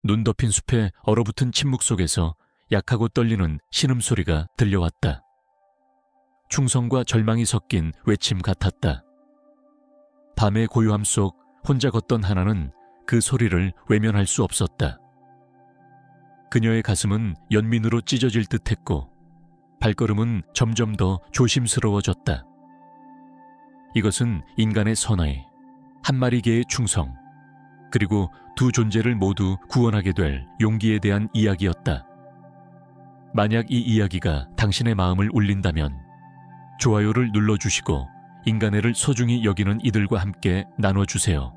눈 덮인 숲의 얼어붙은 침묵 속에서 약하고 떨리는 신음소리가 들려왔다. 충성과 절망이 섞인 외침 같았다. 밤의 고요함 속 혼자 걷던 하나는 그 소리를 외면할 수 없었다. 그녀의 가슴은 연민으로 찢어질 듯했고 발걸음은 점점 더 조심스러워졌다. 이것은 인간의 선의, 한 마리 개의 충성, 그리고 두 존재를 모두 구원하게 될 용기에 대한 이야기였다. 만약 이 이야기가 당신의 마음을 울린다면 좋아요를 눌러주시고 인간애를 소중히 여기는 이들과 함께 나눠주세요.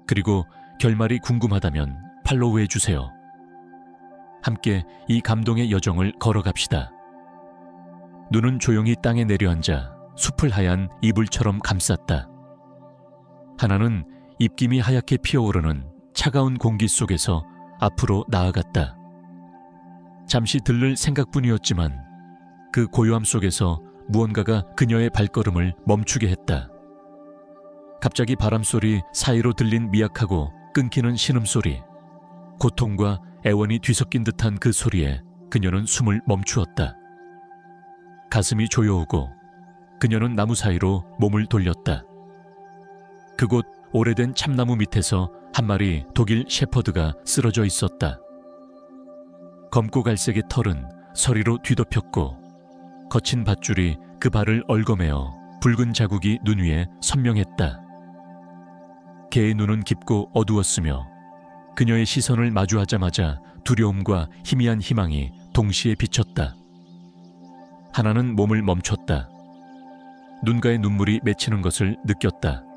그리고 결말이 궁금하다면 팔로우해주세요. 함께 이 감동의 여정을 걸어갑시다. 눈은 조용히 땅에 내려앉아 숲을 하얀 이불처럼 감쌌다. 하나는 입김이 하얗게 피어오르는 차가운 공기 속에서 앞으로 나아갔다. 잠시 들를 생각뿐이었지만 그 고요함 속에서 무언가가 그녀의 발걸음을 멈추게 했다. 갑자기 바람소리 사이로 들린 미약하고 끊기는 신음소리, 고통과 애원이 뒤섞인 듯한 그 소리에 그녀는 숨을 멈추었다. 가슴이 조여오고 그녀는 나무 사이로 몸을 돌렸다. 그곳 오래된 참나무 밑에서 한 마리 독일 shepherd가 쓰러져 있었다. 검고 갈색의 털은 서리로 뒤덮였고 거친 밧줄이 그 발을 얽어매어 붉은 자국이 눈 위에 선명했다. 개의 눈은 깊고 어두웠으며 그녀의 시선을 마주하자마자 두려움과 희미한 희망이 동시에 비쳤다. 하나는 몸을 멈췄다. 눈가에 눈물이 맺히는 것을 느꼈다.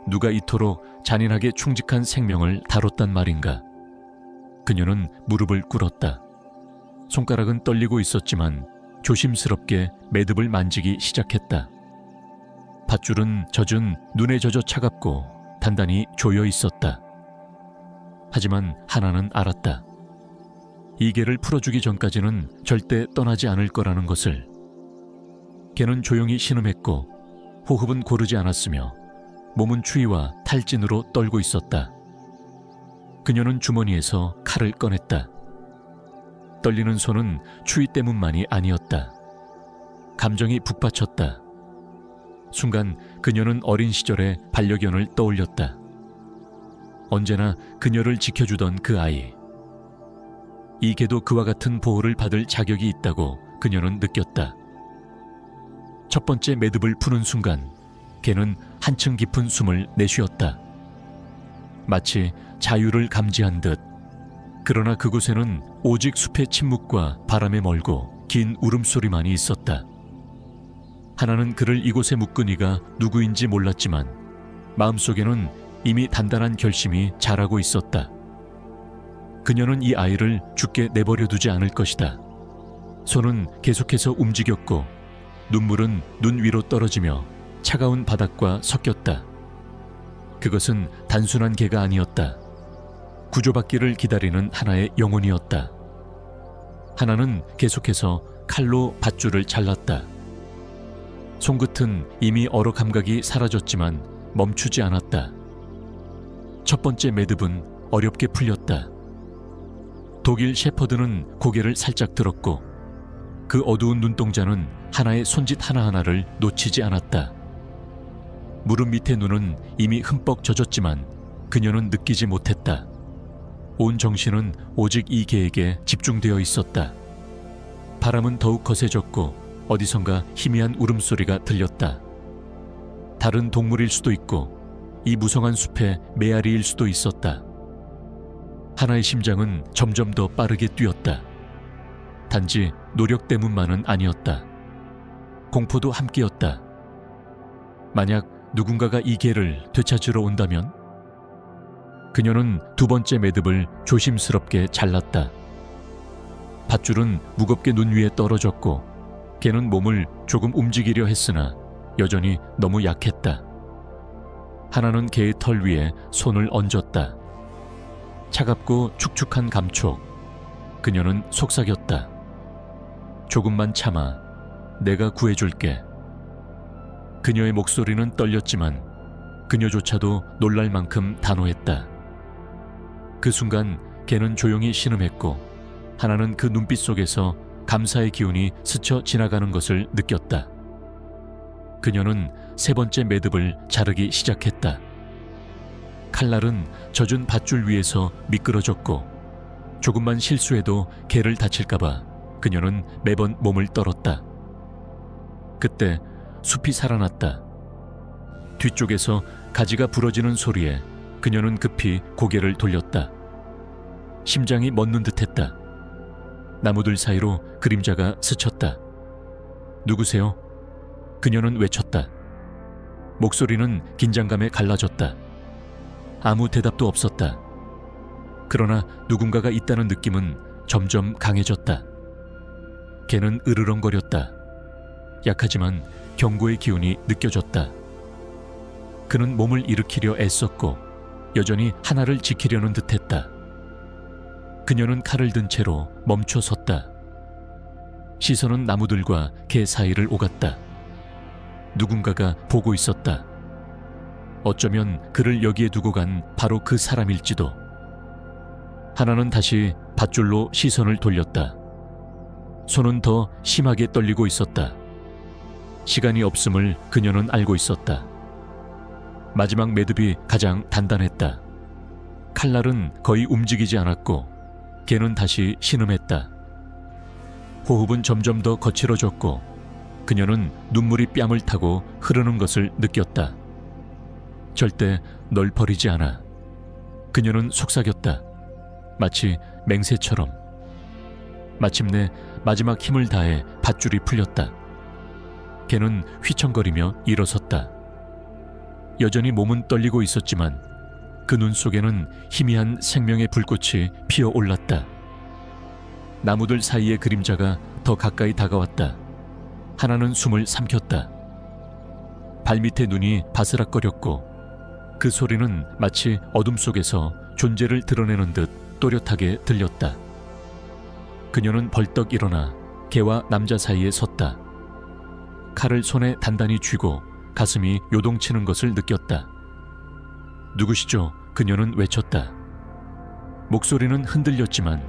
누가 이토록 잔인하게 충직한 생명을 다뤘단 말인가. 그녀는 무릎을 꿇었다. 손가락은 떨리고 있었지만 조심스럽게 매듭을 만지기 시작했다. 밧줄은 젖은 눈에 젖어 차갑고 단단히 조여 있었다. 하지만 하나는 알았다. 이 개를 풀어주기 전까지는 절대 떠나지 않을 거라는 것을. 개는 조용히 신음했고 호흡은 고르지 않았으며 몸은 추위와 탈진으로 떨고 있었다. 그녀는 주머니에서 칼을 꺼냈다. 떨리는 손은 추위 때문만이 아니었다. 감정이 북받쳤다. 순간 그녀는 어린 시절의 반려견을 떠올렸다. 언제나 그녀를 지켜주던 그 아이. 이 개도 그와 같은 보호를 받을 자격이 있다고 그녀는 느꼈다. 첫 번째 매듭을 푸는 순간 개는 한층 깊은 숨을 내쉬었다. 마치 자유를 감지한 듯. 그러나 그곳에는 오직 숲의 침묵과 바람에 멀고 긴 울음소리만이 있었다. 하나는 그를 이곳에 묶은 이가 누구인지 몰랐지만 마음속에는 이미 단단한 결심이 자라고 있었다. 그녀는 이 아이를 죽게 내버려 두지 않을 것이다. 손은 계속해서 움직였고 눈물은 눈 위로 떨어지며 차가운 바닥과 섞였다. 그것은 단순한 개가 아니었다. 구조받기를 기다리는 하나의 영혼이었다. 하나는 계속해서 칼로 밧줄을 잘랐다. 손끝은 이미 얼어 감각이 사라졌지만 멈추지 않았다. 첫 번째 매듭은 어렵게 풀렸다. 독일 shepherd는 고개를 살짝 들었고 그 어두운 눈동자는 하나의 손짓 하나하나를 놓치지 않았다. 무릎 밑의 눈은 이미 흠뻑 젖었지만 그녀는 느끼지 못했다. 온 정신은 오직 이 개에게 집중되어 있었다. 바람은 더욱 거세졌고 어디선가 희미한 울음소리가 들렸다. 다른 동물일 수도 있고 이 무성한 숲의 메아리일 수도 있었다. 하나의 심장은 점점 더 빠르게 뛰었다. 단지 노력 때문만은 아니었다. 공포도 함께였다. 만약 누군가가 이 개를 되찾으러 온다면? 그녀는 두 번째 매듭을 조심스럽게 잘랐다. 밧줄은 무겁게 눈 위에 떨어졌고 개는 몸을 조금 움직이려 했으나 여전히 너무 약했다. 하나는 개의 털 위에 손을 얹었다. 차갑고 축축한 감촉. 그녀는 속삭였다. 조금만 참아. 내가 구해줄게. 그녀의 목소리는 떨렸지만 그녀조차도 놀랄 만큼 단호했다. 그 순간 개는 조용히 신음했고 하나는 그 눈빛 속에서 감사의 기운이 스쳐 지나가는 것을 느꼈다. 그녀는 세 번째 매듭을 자르기 시작했다. 칼날은 젖은 밧줄 위에서 미끄러졌고 조금만 실수해도 개를 다칠까봐 그녀는 매번 몸을 떨었다. 그때 숲이 살아났다. 뒤쪽에서 가지가 부러지는 소리에 그녀는 급히 고개를 돌렸다. 심장이 멎는 듯했다. 나무들 사이로 그림자가 스쳤다. 누구세요? 그녀는 외쳤다. 목소리는 긴장감에 갈라졌다. 아무 대답도 없었다. 그러나 누군가가 있다는 느낌은 점점 강해졌다. 개는 으르렁거렸다. 약하지만 경고의 기운이 느껴졌다. 그는 몸을 일으키려 애썼고 여전히 하나를 지키려는 듯했다. 그녀는 칼을 든 채로 멈춰 섰다. 시선은 나무들과 개 사이를 오갔다. 누군가가 보고 있었다. 어쩌면 그를 여기에 두고 간 바로 그 사람일지도. 하나는 다시 밧줄로 시선을 돌렸다. 손은 더 심하게 떨리고 있었다. 시간이 없음을 그녀는 알고 있었다. 마지막 매듭이 가장 단단했다. 칼날은 거의 움직이지 않았고 개는 다시 신음했다. 호흡은 점점 더 거칠어졌고 그녀는 눈물이 뺨을 타고 흐르는 것을 느꼈다. 절대 널 버리지 않아. 그녀는 속삭였다. 마치 맹세처럼. 마침내 마지막 힘을 다해 밧줄이 풀렸다. 개는 휘청거리며 일어섰다. 여전히 몸은 떨리고 있었지만 그 눈 속에는 희미한 생명의 불꽃이 피어올랐다. 나무들 사이의 그림자가 더 가까이 다가왔다. 하나는 숨을 삼켰다. 발밑에 눈이 바스락거렸고 그 소리는 마치 어둠 속에서 존재를 드러내는 듯 또렷하게 들렸다. 그녀는 벌떡 일어나 개와 남자 사이에 섰다. 칼을 손에 단단히 쥐고 가슴이 요동치는 것을 느꼈다. 누구시죠? 그녀는 외쳤다. 목소리는 흔들렸지만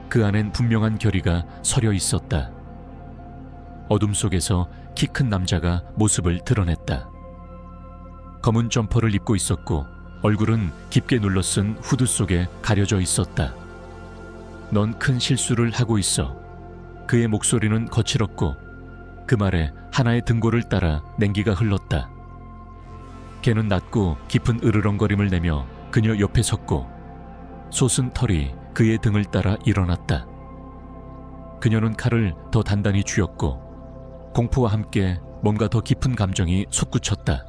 그 안엔 분명한 결의가 서려 있었다. 어둠 속에서 키 큰 남자가 모습을 드러냈다. 검은 점퍼를 입고 있었고 얼굴은 깊게 눌러쓴 후드 속에 가려져 있었다. 넌 큰 실수를 하고 있어. 그의 목소리는 거칠었고 그 말에 하나의 등골을 따라 냉기가 흘렀다. 개는 낮고 깊은 으르렁거림을 내며 그녀 옆에 섰고 솟은 털이 그의 등을 따라 일어났다. 그녀는 칼을 더 단단히 쥐었고 공포와 함께 뭔가 더 깊은 감정이 솟구쳤다.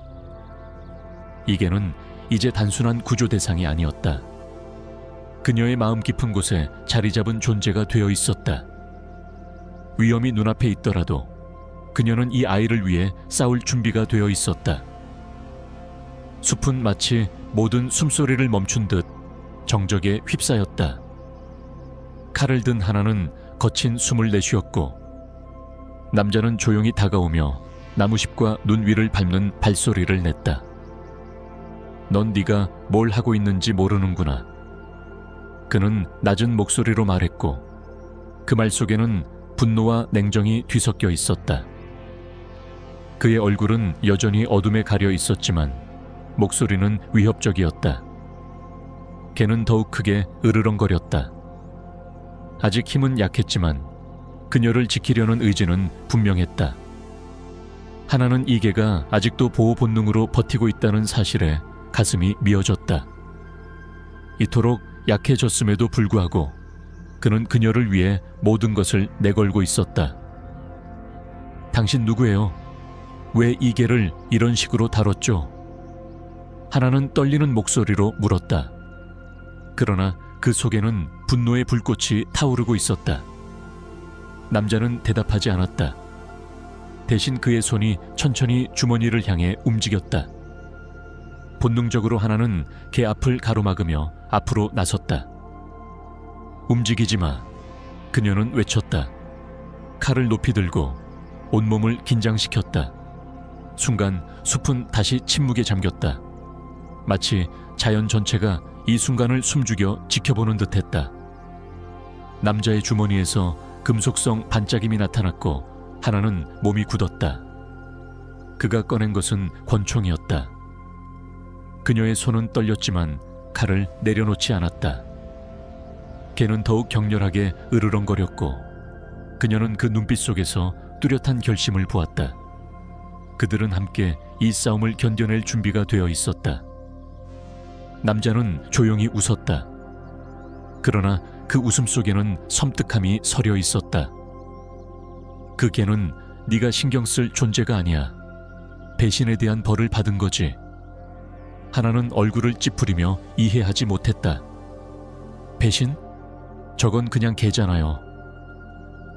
이 개는 이제 단순한 구조 대상이 아니었다. 그녀의 마음 깊은 곳에 자리 잡은 존재가 되어 있었다. 위험이 눈앞에 있더라도 그녀는 이 아이를 위해 싸울 준비가 되어 있었다. 숲은 마치 모든 숨소리를 멈춘 듯 정적에 휩싸였다. 칼을 든 하나는 거친 숨을 내쉬었고 남자는 조용히 다가오며 나무잎과 눈 위를 밟는 발소리를 냈다. 넌 네가 뭘 하고 있는지 모르는구나. 그는 낮은 목소리로 말했고 그 말 속에는 분노와 냉정이 뒤섞여 있었다. 그의 얼굴은 여전히 어둠에 가려 있었지만 목소리는 위협적이었다. 개는 더욱 크게 으르렁거렸다. 아직 힘은 약했지만 그녀를 지키려는 의지는 분명했다. 하나는 이 개가 아직도 보호 본능으로 버티고 있다는 사실에 가슴이 미어졌다. 이토록 약해졌음에도 불구하고 그는 그녀를 위해 모든 것을 내걸고 있었다. 당신 누구예요? 왜 이 개를 이런 식으로 다뤘죠? 하나는 떨리는 목소리로 물었다. 그러나 그 속에는 분노의 불꽃이 타오르고 있었다. 남자는 대답하지 않았다. 대신 그의 손이 천천히 주머니를 향해 움직였다. 본능적으로 하나는 개 앞을 가로막으며 앞으로 나섰다. 움직이지 마. 그녀는 외쳤다. 칼을 높이 들고 온몸을 긴장시켰다. 순간 숲은 다시 침묵에 잠겼다. 마치 자연 전체가 이 순간을 숨죽여 지켜보는 듯했다. 남자의 주머니에서 금속성 반짝임이 나타났고 하나는 몸이 굳었다. 그가 꺼낸 것은 권총이었다. 그녀의 손은 떨렸지만 칼을 내려놓지 않았다. 걔는 더욱 격렬하게 으르렁거렸고 그녀는 그 눈빛 속에서 뚜렷한 결심을 보았다. 그들은 함께 이 싸움을 견뎌낼 준비가 되어 있었다. 남자는 조용히 웃었다. 그러나 그 웃음 속에는 섬뜩함이 서려 있었다. 그 걔는 네가 신경 쓸 존재가 아니야. 배신에 대한 벌을 받은 거지. 하나는 얼굴을 찌푸리며 이해하지 못했다. 배신? 저건 그냥 개잖아요.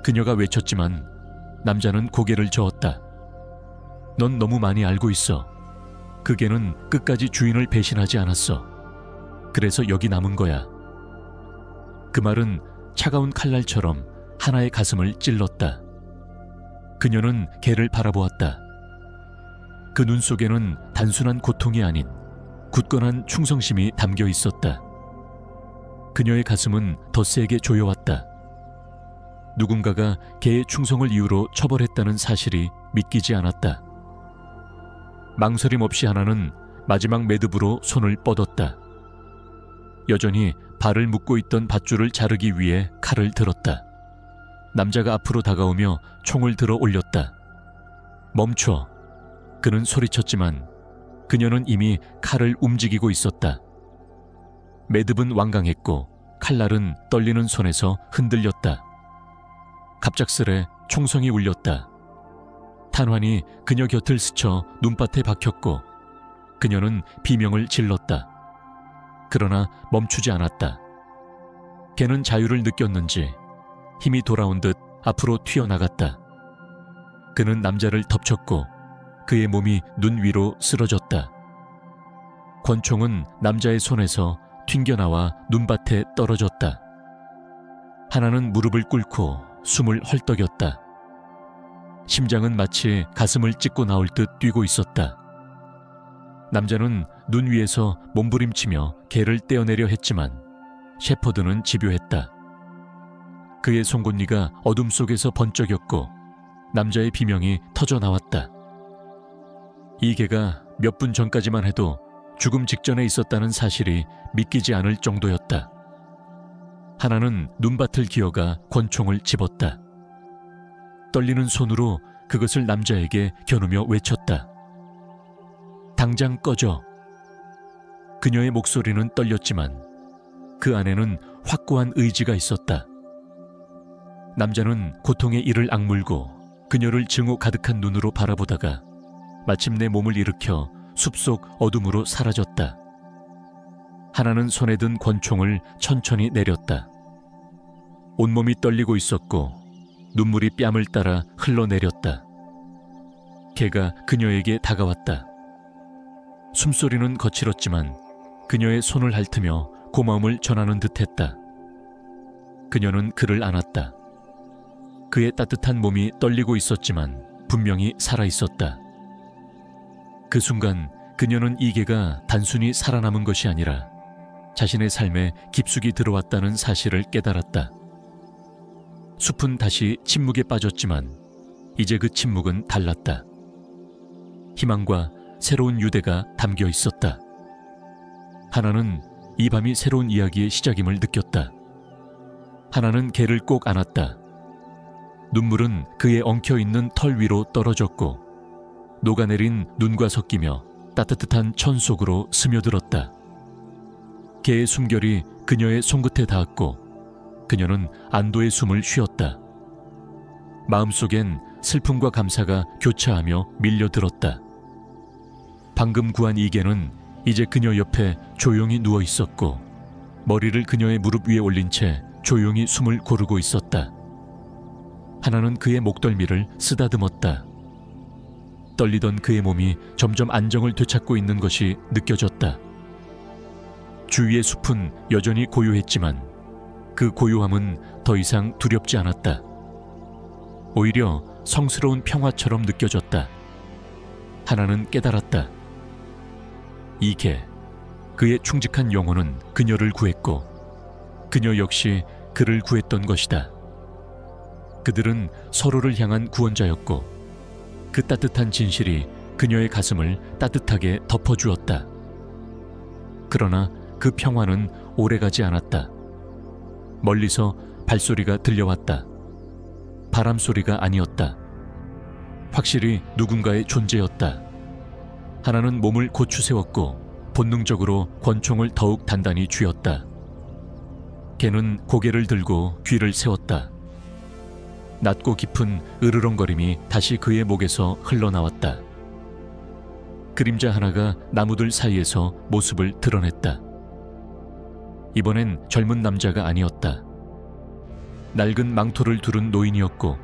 그녀가 외쳤지만 남자는 고개를 저었다. 넌 너무 많이 알고 있어. 그 개는 끝까지 주인을 배신하지 않았어. 그래서 여기 남은 거야. 그 말은 차가운 칼날처럼 하나의 가슴을 찔렀다. 그녀는 개를 바라보았다. 그 눈 속에는 단순한 고통이 아닌 굳건한 충성심이 담겨 있었다. 그녀의 가슴은 더 세게 조여왔다. 누군가가 개의 충성을 이유로 처벌했다는 사실이 믿기지 않았다. 망설임 없이 하나는 마지막 매듭으로 손을 뻗었다. 여전히 발을 묶고 있던 밧줄을 자르기 위해 칼을 들었다. 남자가 앞으로 다가오며 총을 들어 올렸다. 멈춰. 그는 소리쳤지만 그녀는 이미 칼을 움직이고 있었다. 매듭은 완강했고 칼날은 떨리는 손에서 흔들렸다. 갑작스레 총성이 울렸다. 탄환이 그녀 곁을 스쳐 눈밭에 박혔고 그녀는 비명을 질렀다. 그러나 멈추지 않았다. 걔는 자유를 느꼈는지 힘이 돌아온 듯 앞으로 튀어나갔다. 그는 남자를 덮쳤고 그의 몸이 눈 위로 쓰러졌다. 권총은 남자의 손에서 튕겨나와 눈밭에 떨어졌다. 하나는 무릎을 꿇고 숨을 헐떡였다. 심장은 마치 가슴을 찢고 나올 듯 뛰고 있었다. 남자는 눈 위에서 몸부림치며 개를 떼어내려 했지만 셰퍼드는 집요했다. 그의 송곳니가 어둠 속에서 번쩍였고 남자의 비명이 터져 나왔다. 이 개가 몇 분 전까지만 해도 죽음 직전에 있었다는 사실이 믿기지 않을 정도였다. 하나는 눈밭을 기어가 권총을 집었다. 떨리는 손으로 그것을 남자에게 겨누며 외쳤다. 당장 꺼져. 그녀의 목소리는 떨렸지만 그 안에는 확고한 의지가 있었다. 남자는 고통의 이를 악물고 그녀를 증오 가득한 눈으로 바라보다가 마침내 몸을 일으켜 숲속 어둠으로 사라졌다. 하나는 손에 든 권총을 천천히 내렸다. 온몸이 떨리고 있었고 눈물이 뺨을 따라 흘러내렸다. 개가 그녀에게 다가왔다. 숨소리는 거칠었지만 그녀의 손을 핥으며 고마움을 전하는 듯했다. 그녀는 그를 안았다. 그의 따뜻한 몸이 떨리고 있었지만 분명히 살아있었다. 그 순간 그녀는 이 개가 단순히 살아남은 것이 아니라 자신의 삶에 깊숙이 들어왔다는 사실을 깨달았다. 숲은 다시 침묵에 빠졌지만 이제 그 침묵은 달랐다. 희망과 새로운 유대가 담겨 있었다. 하나는 이 밤이 새로운 이야기의 시작임을 느꼈다. 하나는 개를 꼭 안았다. 눈물은 그의 엉켜있는 털 위로 떨어졌고 녹아내린 눈과 섞이며 따뜻한 천 속으로 스며들었다. 개의 숨결이 그녀의 손끝에 닿았고 그녀는 안도의 숨을 쉬었다. 마음속엔 슬픔과 감사가 교차하며 밀려들었다. 방금 구한 이 개는 이제 그녀 옆에 조용히 누워 있었고 머리를 그녀의 무릎 위에 올린 채 조용히 숨을 고르고 있었다. 하나는 그의 목덜미를 쓰다듬었다. 떨리던 그의 몸이 점점 안정을 되찾고 있는 것이 느껴졌다. 주위의 숲은 여전히 고요했지만 그 고요함은 더 이상 두렵지 않았다. 오히려 성스러운 평화처럼 느껴졌다. 하나는 깨달았다. 이 개, 그의 충직한 영혼은 그녀를 구했고 그녀 역시 그를 구했던 것이다. 그들은 서로를 향한 구원자였고 그 따뜻한 진실이 그녀의 가슴을 따뜻하게 덮어주었다. 그러나 그 평화는 오래가지 않았다. 멀리서 발소리가 들려왔다. 바람 소리가 아니었다. 확실히 누군가의 존재였다. 하나는 몸을 고추 세웠고 본능적으로 권총을 더욱 단단히 쥐었다. 걔는 고개를 들고 귀를 세웠다. 낮고 깊은 으르렁거림이 다시 그의 목에서 흘러나왔다. 그림자 하나가 나무들 사이에서 모습을 드러냈다. 이번엔 젊은 남자가 아니었다. 낡은 망토를 두른 노인이었고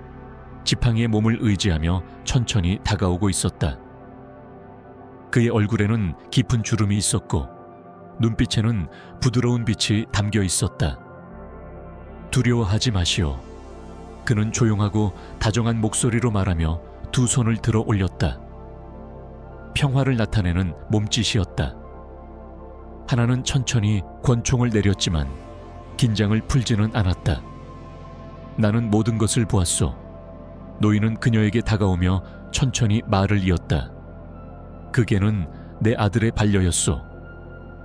지팡이에 몸을 의지하며 천천히 다가오고 있었다. 그의 얼굴에는 깊은 주름이 있었고 눈빛에는 부드러운 빛이 담겨 있었다. 두려워하지 마시오. 그는 조용하고 다정한 목소리로 말하며 두 손을 들어 올렸다. 평화를 나타내는 몸짓이었다. 하나는 천천히 권총을 내렸지만 긴장을 풀지는 않았다. 나는 모든 것을 보았소. 노인은 그녀에게 다가오며 천천히 말을 이었다. 그 개는 내 아들의 반려였소.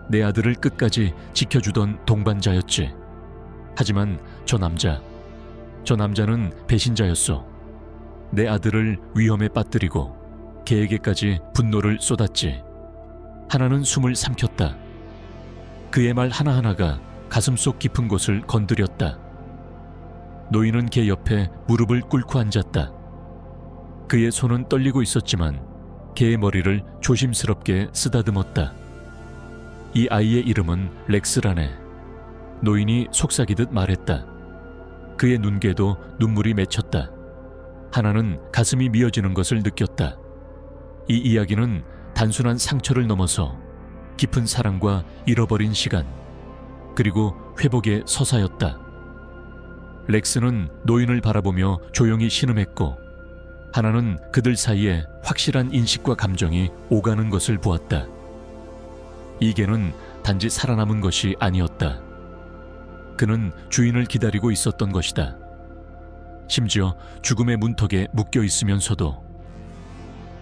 내 아들을 끝까지 지켜주던 동반자였지. 하지만 저 남자는 배신자였소. 내 아들을 위험에 빠뜨리고 개에게까지 분노를 쏟았지. 하나는 숨을 삼켰다. 그의 말 하나하나가 가슴속 깊은 곳을 건드렸다. 노인은 개 옆에 무릎을 꿇고 앉았다. 그의 손은 떨리고 있었지만 개의 머리를 조심스럽게 쓰다듬었다. 이 아이의 이름은 렉스라네. 노인이 속삭이듯 말했다. 그의 눈개도 눈물이 맺혔다. 하나는 가슴이 미어지는 것을 느꼈다. 이 이야기는 단순한 상처를 넘어서 깊은 사랑과 잃어버린 시간, 그리고 회복의 서사였다. 렉스는 노인을 바라보며 조용히 신음했고 하나는 그들 사이에 확실한 인식과 감정이 오가는 것을 보았다. 이 개는 단지 살아남은 것이 아니었다. 그는 주인을 기다리고 있었던 것이다. 심지어 죽음의 문턱에 묶여 있으면서도.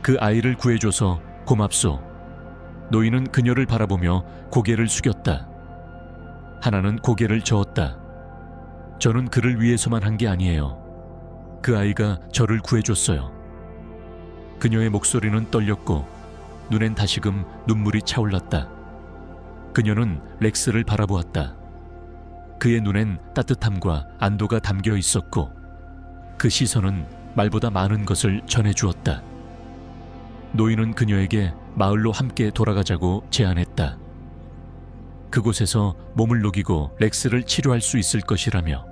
그 아이를 구해줘서 고맙소. 노인은 그녀를 바라보며 고개를 숙였다. 하나는 고개를 저었다. 저는 그를 위해서만 한 게 아니에요. 그 아이가 저를 구해줬어요. 그녀의 목소리는 떨렸고 눈엔 다시금 눈물이 차올랐다. 그녀는 렉스를 바라보았다. 그의 눈엔 따뜻함과 안도가 담겨 있었고 그 시선은 말보다 많은 것을 전해주었다. 노인은 그녀에게 마을로 함께 돌아가자고 제안했다. 그곳에서 몸을 녹이고 렉스를 치료할 수 있을 것이라며.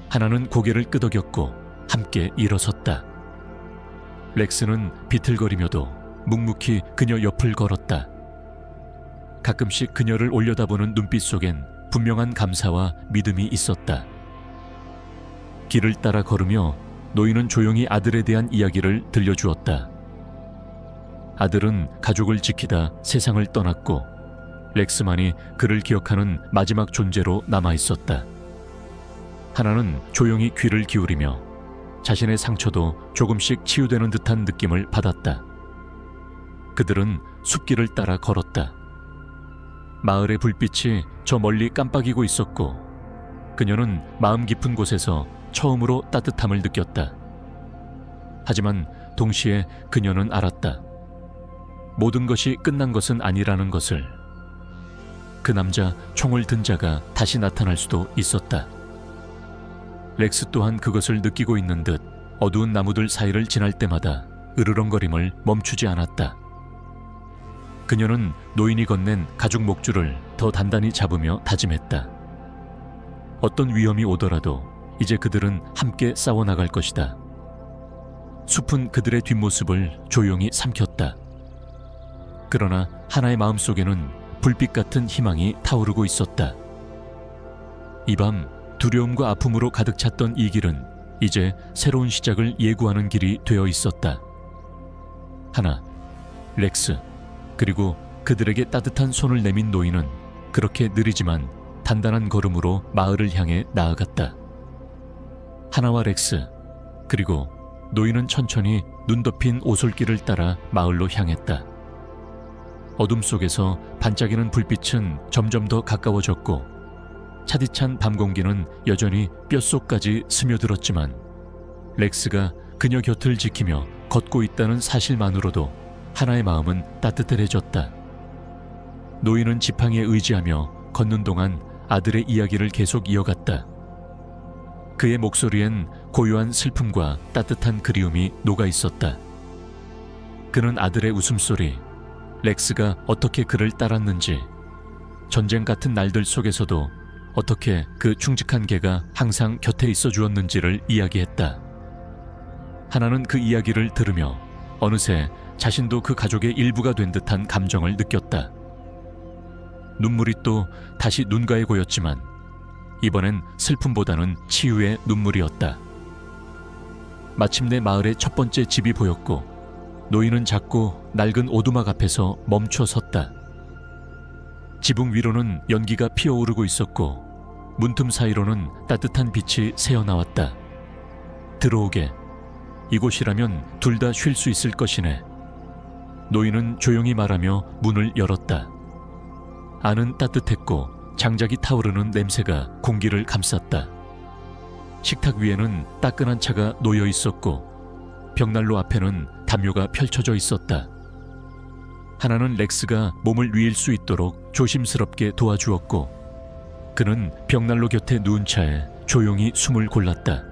하나는 고개를 끄덕였고 함께 일어섰다. 렉스는 비틀거리며도 묵묵히 그녀 옆을 걸었다. 가끔씩 그녀를 올려다보는 눈빛 속엔 분명한 감사와 믿음이 있었다. 길을 따라 걸으며 노인은 조용히 아들에 대한 이야기를 들려주었다. 아들은 가족을 지키다 세상을 떠났고 렉스만이 그를 기억하는 마지막 존재로 남아있었다. 하나는 조용히 귀를 기울이며 자신의 상처도 조금씩 치유되는 듯한 느낌을 받았다. 그들은 숲길을 따라 걸었다. 마을의 불빛이 저 멀리 깜빡이고 있었고 그녀는 마음 깊은 곳에서 처음으로 따뜻함을 느꼈다. 하지만 동시에 그녀는 알았다. 모든 것이 끝난 것은 아니라는 것을. 그 남자, 총을 든 자가 다시 나타날 수도 있었다. 렉스 또한 그것을 느끼고 있는 듯 어두운 나무들 사이를 지날 때마다 으르렁거림을 멈추지 않았다. 그녀는 노인이 건넨 가죽 목줄을 더 단단히 잡으며 다짐했다. 어떤 위험이 오더라도 이제 그들은 함께 싸워나갈 것이다. 숲은 그들의 뒷모습을 조용히 삼켰다. 그러나 하나의 마음속에는 불빛 같은 희망이 타오르고 있었다. 이 밤 두려움과 아픔으로 가득 찼던 이 길은 이제 새로운 시작을 예고하는 길이 되어 있었다. 하나, 렉스, 그리고 그들에게 따뜻한 손을 내민 노인은 그렇게 느리지만 단단한 걸음으로 마을을 향해 나아갔다. 하나와 렉스, 그리고 노인은 천천히 눈 덮인 오솔길을 따라 마을로 향했다. 어둠 속에서 반짝이는 불빛은 점점 더 가까워졌고 차디찬 밤 공기는 여전히 뼛속까지 스며들었지만 렉스가 그녀 곁을 지키며 걷고 있다는 사실만으로도 하나의 마음은 따뜻해졌다. 노인은 지팡이에 의지하며 걷는 동안 아들의 이야기를 계속 이어갔다. 그의 목소리엔 고요한 슬픔과 따뜻한 그리움이 녹아 있었다. 그는 아들의 웃음소리, 렉스가 어떻게 그를 따랐는지, 전쟁 같은 날들 속에서도 어떻게 그 충직한 개가 항상 곁에 있어 주었는지를 이야기했다. 하나는 그 이야기를 들으며 어느새 자신도 그 가족의 일부가 된 듯한 감정을 느꼈다. 눈물이 또 다시 눈가에 고였지만 이번엔 슬픔보다는 치유의 눈물이었다. 마침내 마을의 첫 번째 집이 보였고 노인은 작고 낡은 오두막 앞에서 멈춰 섰다. 지붕 위로는 연기가 피어오르고 있었고 문틈 사이로는 따뜻한 빛이 새어나왔다. 들어오게. 이곳이라면 둘 다 쉴 수 있을 것이네. 노인은 조용히 말하며 문을 열었다. 안은 따뜻했고 장작이 타오르는 냄새가 공기를 감쌌다. 식탁 위에는 따끈한 차가 놓여 있었고 벽난로 앞에는 담요가 펼쳐져 있었다. 하나는 렉스가 몸을 누일 수 있도록 조심스럽게 도와주었고 그는 벽난로 곁에 누운 차에 조용히 숨을 골랐다.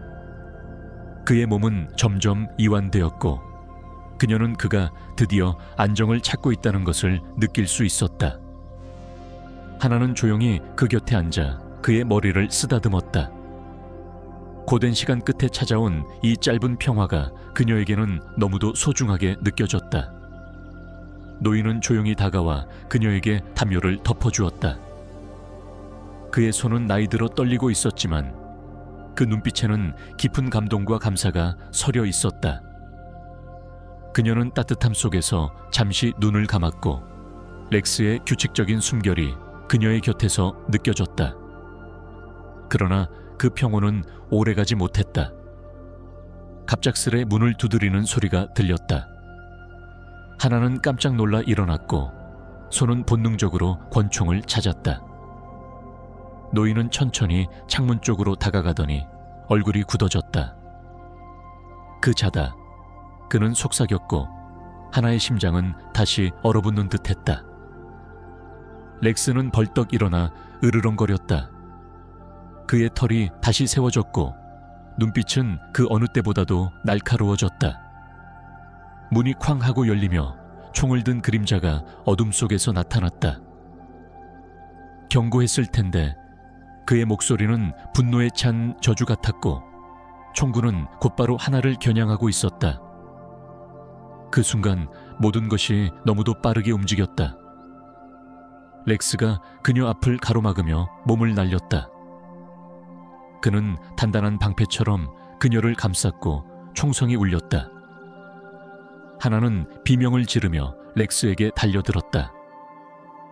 그의 몸은 점점 이완되었고 그녀는 그가 드디어 안정을 찾고 있다는 것을 느낄 수 있었다. 하나는 조용히 그 곁에 앉아 그의 머리를 쓰다듬었다. 고된 시간 끝에 찾아온 이 짧은 평화가 그녀에게는 너무도 소중하게 느껴졌다. 노인은 조용히 다가와 그녀에게 담요를 덮어주었다. 그의 손은 나이 들어 떨리고 있었지만 그 눈빛에는 깊은 감동과 감사가 서려 있었다. 그녀는 따뜻함 속에서 잠시 눈을 감았고 렉스의 규칙적인 숨결이 그녀의 곁에서 느껴졌다. 그러나 그 평온은 오래가지 못했다. 갑작스레 문을 두드리는 소리가 들렸다. 하나는 깜짝 놀라 일어났고 손은 본능적으로 권총을 찾았다. 노인은 천천히 창문 쪽으로 다가가더니 얼굴이 굳어졌다. 그 자다. 그는 속삭였고 하나의 심장은 다시 얼어붙는 듯했다. 렉스는 벌떡 일어나 으르렁거렸다. 그의 털이 다시 세워졌고 눈빛은 그 어느 때보다도 날카로워졌다. 문이 쾅 하고 열리며 총을 든 그림자가 어둠 속에서 나타났다. 경고했을 텐데 그의 목소리는 분노에 찬 저주 같았고 총구는 곧바로 하나를 겨냥하고 있었다. 그 순간 모든 것이 너무도 빠르게 움직였다. 렉스가 그녀 앞을 가로막으며 몸을 날렸다. 그는 단단한 방패처럼 그녀를 감쌌고 총성이 울렸다. 하나는 비명을 지르며 렉스에게 달려들었다.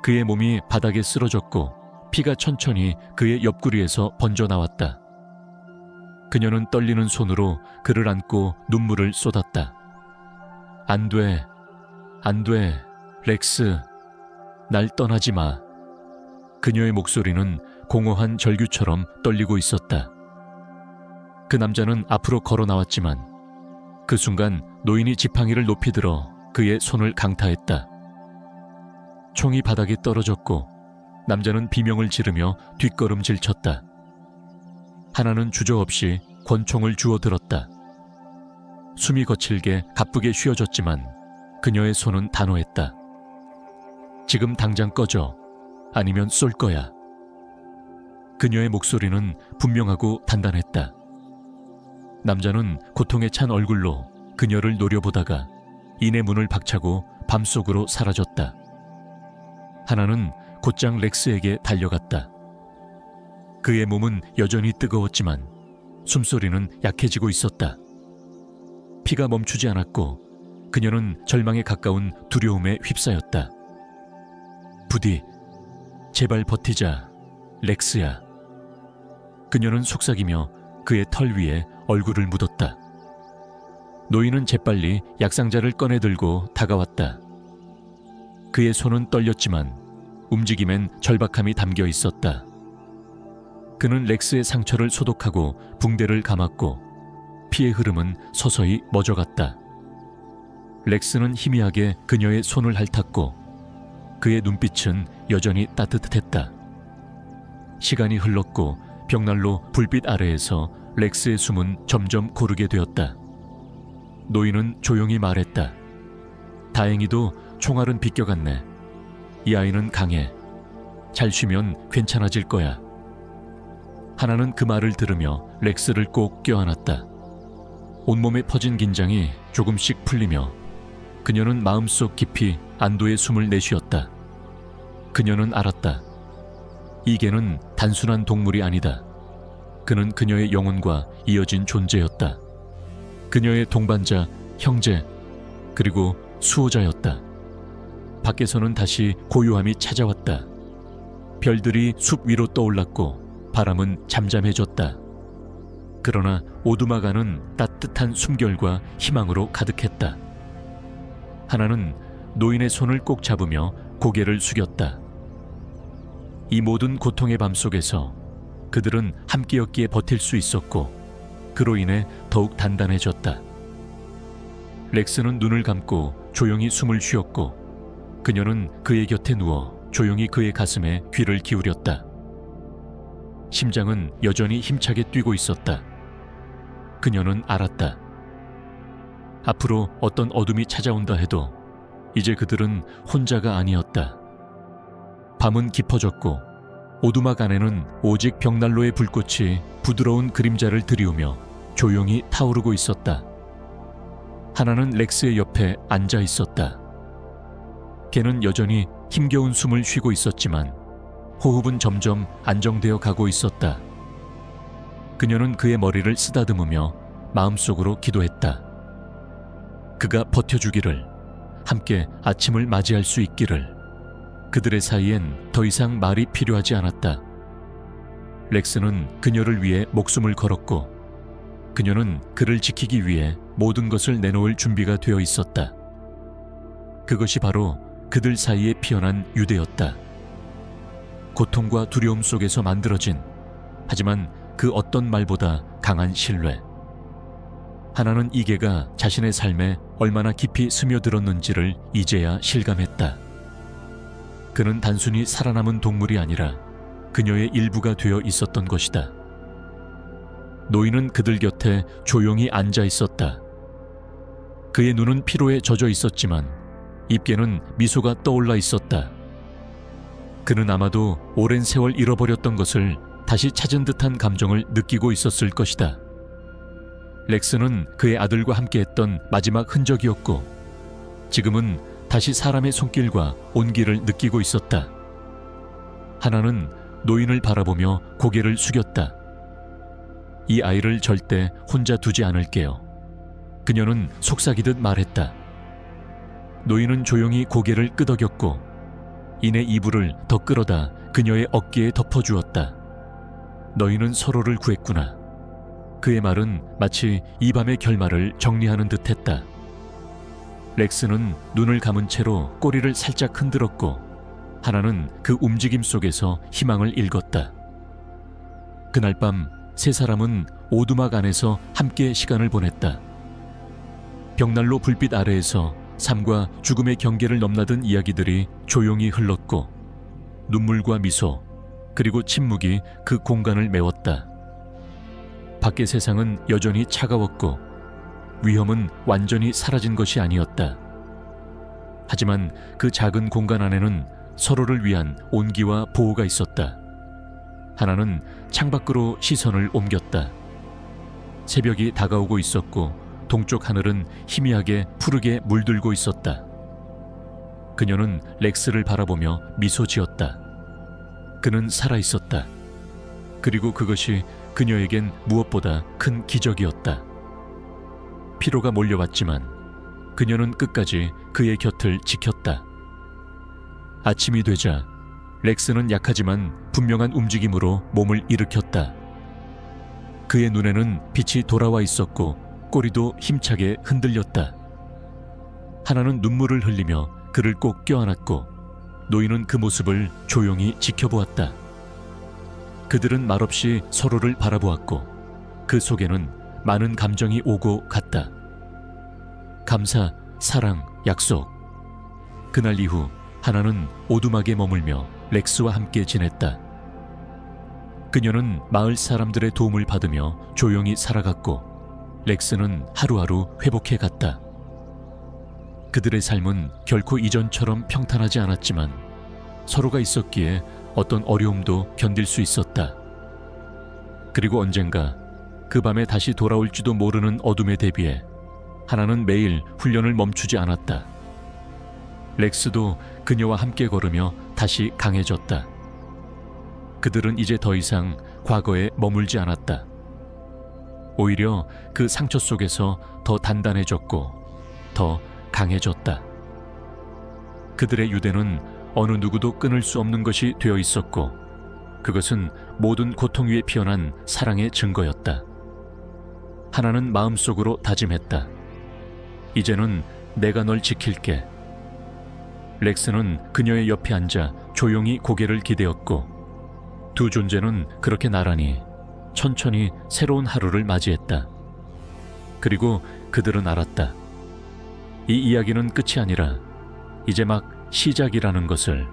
그의 몸이 바닥에 쓰러졌고 피가 천천히 그의 옆구리에서 번져나왔다. 그녀는 떨리는 손으로 그를 안고 눈물을 쏟았다. 안 돼, 안 돼, 렉스. 날 떠나지 마. 그녀의 목소리는 공허한 절규처럼 떨리고 있었다. 그 남자는 앞으로 걸어 나왔지만 그 순간 노인이 지팡이를 높이 들어 그의 손을 강타했다. 총이 바닥에 떨어졌고 남자는 비명을 지르며 뒷걸음질 쳤다. 하나는 주저없이 권총을 주워들었다. 숨이 거칠게 가쁘게 쉬어졌지만 그녀의 손은 단호했다. 지금 당장 꺼져. 아니면 쏠 거야. 그녀의 목소리는 분명하고 단단했다. 남자는 고통에 찬 얼굴로 그녀를 노려보다가 이내 문을 박차고 밤속으로 사라졌다. 하나는 곧장 렉스에게 달려갔다. 그의 몸은 여전히 뜨거웠지만 숨소리는 약해지고 있었다. 피가 멈추지 않았고 그녀는 절망에 가까운 두려움에 휩싸였다. 부디 제발 버티자, 렉스야. 그녀는 속삭이며 그의 털 위에 얼굴을 묻었다. 노인은 재빨리 약상자를 꺼내 들고 다가왔다. 그의 손은 떨렸지만 움직임엔 절박함이 담겨 있었다. 그는 렉스의 상처를 소독하고 붕대를 감았고 피의 흐름은 서서히 멎어갔다. 렉스는 희미하게 그녀의 손을 핥았고 그의 눈빛은 여전히 따뜻했다. 시간이 흘렀고 벽난로 불빛 아래에서 렉스의 숨은 점점 고르게 되었다. 노인은 조용히 말했다. 다행히도 총알은 비껴갔네. 이 아이는 강해. 잘 쉬면 괜찮아질 거야. 하나는 그 말을 들으며 렉스를 꼭 껴안았다. 온몸에 퍼진 긴장이 조금씩 풀리며 그녀는 마음속 깊이 안도의 숨을 내쉬었다. 그녀는 알았다. 이 개는 단순한 동물이 아니다. 그는 그녀의 영혼과 이어진 존재였다. 그녀의 동반자, 형제, 그리고 수호자였다. 밖에서는 다시 고요함이 찾아왔다. 별들이 숲 위로 떠올랐고 바람은 잠잠해졌다. 그러나 오두막안은 따뜻한 숨결과 희망으로 가득했다. 하나는 노인의 손을 꼭 잡으며 고개를 숙였다. 이 모든 고통의 밤속에서 그들은 함께였기에 버틸 수 있었고 그로 인해 더욱 단단해졌다. 렉스는 눈을 감고 조용히 숨을 쉬었고 그녀는 그의 곁에 누워 조용히 그의 가슴에 귀를 기울였다. 심장은 여전히 힘차게 뛰고 있었다. 그녀는 알았다. 앞으로 어떤 어둠이 찾아온다 해도 이제 그들은 혼자가 아니었다. 밤은 깊어졌고 오두막 안에는 오직 벽난로의 불꽃이 부드러운 그림자를 드리우며 조용히 타오르고 있었다. 하나는 렉스의 옆에 앉아 있었다. 걔는 여전히 힘겨운 숨을 쉬고 있었지만 호흡은 점점 안정되어 가고 있었다. 그녀는 그의 머리를 쓰다듬으며 마음속으로 기도했다. 그가 버텨주기를, 함께 아침을 맞이할 수 있기를. 그들의 사이엔 더 이상 말이 필요하지 않았다. 렉스는 그녀를 위해 목숨을 걸었고 그녀는 그를 지키기 위해 모든 것을 내놓을 준비가 되어 있었다. 그것이 바로 그들 사이에 피어난 유대였다. 고통과 두려움 속에서 만들어진, 하지만 그 어떤 말보다 강한 신뢰. 하나는 이 개가 자신의 삶에 얼마나 깊이 스며들었는지를 이제야 실감했다. 그는 단순히 살아남은 동물이 아니라 그녀의 일부가 되어 있었던 것이다. 노인은 그들 곁에 조용히 앉아 있었다. 그의 눈은 피로에 젖어 있었지만 입계는 미소가 떠올라 있었다. 그는 아마도 오랜 세월 잃어버렸던 것을 다시 찾은 듯한 감정을 느끼고 있었을 것이다. 렉스는 그의 아들과 함께했던 마지막 흔적이었고 지금은 다시 사람의 손길과 온기를 느끼고 있었다. 하나는 노인을 바라보며 고개를 숙였다. 이 아이를 절대 혼자 두지 않을게요. 그녀는 속삭이듯 말했다. 노인은 조용히 고개를 끄덕였고 이내 이불을 더 끌어다 그녀의 어깨에 덮어주었다. 너희는 서로를 구했구나. 그의 말은 마치 이 밤의 결말을 정리하는 듯했다. 렉스는 눈을 감은 채로 꼬리를 살짝 흔들었고 하나는 그 움직임 속에서 희망을 읽었다. 그날 밤 세 사람은 오두막 안에서 함께 시간을 보냈다. 벽난로 불빛 아래에서 삶과 죽음의 경계를 넘나든 이야기들이 조용히 흘렀고 눈물과 미소 그리고 침묵이 그 공간을 메웠다. 밖의 세상은 여전히 차가웠고 위험은 완전히 사라진 것이 아니었다. 하지만 그 작은 공간 안에는 서로를 위한 온기와 보호가 있었다. 하나는 창밖으로 시선을 옮겼다. 새벽이 다가오고 있었고 동쪽 하늘은 희미하게 푸르게 물들고 있었다. 그녀는 렉스를 바라보며 미소 지었다. 그는 살아있었다. 그리고 그것이 그녀에겐 무엇보다 큰 기적이었다. 피로가 몰려왔지만 그녀는 끝까지 그의 곁을 지켰다. 아침이 되자 렉스는 약하지만 분명한 움직임으로 몸을 일으켰다. 그의 눈에는 빛이 돌아와 있었고 꼬리도 힘차게 흔들렸다. 하나는 눈물을 흘리며 그를 꼭 껴안았고 노인은 그 모습을 조용히 지켜보았다. 그들은 말없이 서로를 바라보았고 그 속에는 많은 감정이 오고 갔다. 감사, 사랑, 약속. 그날 이후 하나는 오두막에 머물며 렉스와 함께 지냈다. 그녀는 마을 사람들의 도움을 받으며 조용히 살아갔고 렉스는 하루하루 회복해 갔다. 그들의 삶은 결코 이전처럼 평탄하지 않았지만 서로가 있었기에 어떤 어려움도 견딜 수 있었다. 그리고 언젠가 그 밤에 다시 돌아올지도 모르는 어둠에 대비해 하나는 매일 훈련을 멈추지 않았다. 렉스도 그녀와 함께 걸으며 다시 강해졌다. 그들은 이제 더 이상 과거에 머물지 않았다. 오히려 그 상처 속에서 더 단단해졌고 더 강해졌다. 그들의 유대는 어느 누구도 끊을 수 없는 것이 되어 있었고 그것은 모든 고통 위에 피어난 사랑의 증거였다. 하나는 마음속으로 다짐했다. 이제는 내가 널 지킬게. 렉스는 그녀의 옆에 앉아 조용히 고개를 기대었고 두 존재는 그렇게 나란히 천천히 새로운 하루를 맞이했다. 그리고 그들은 알았다. 이 이야기는 끝이 아니라 이제 막 시작이라는 것을.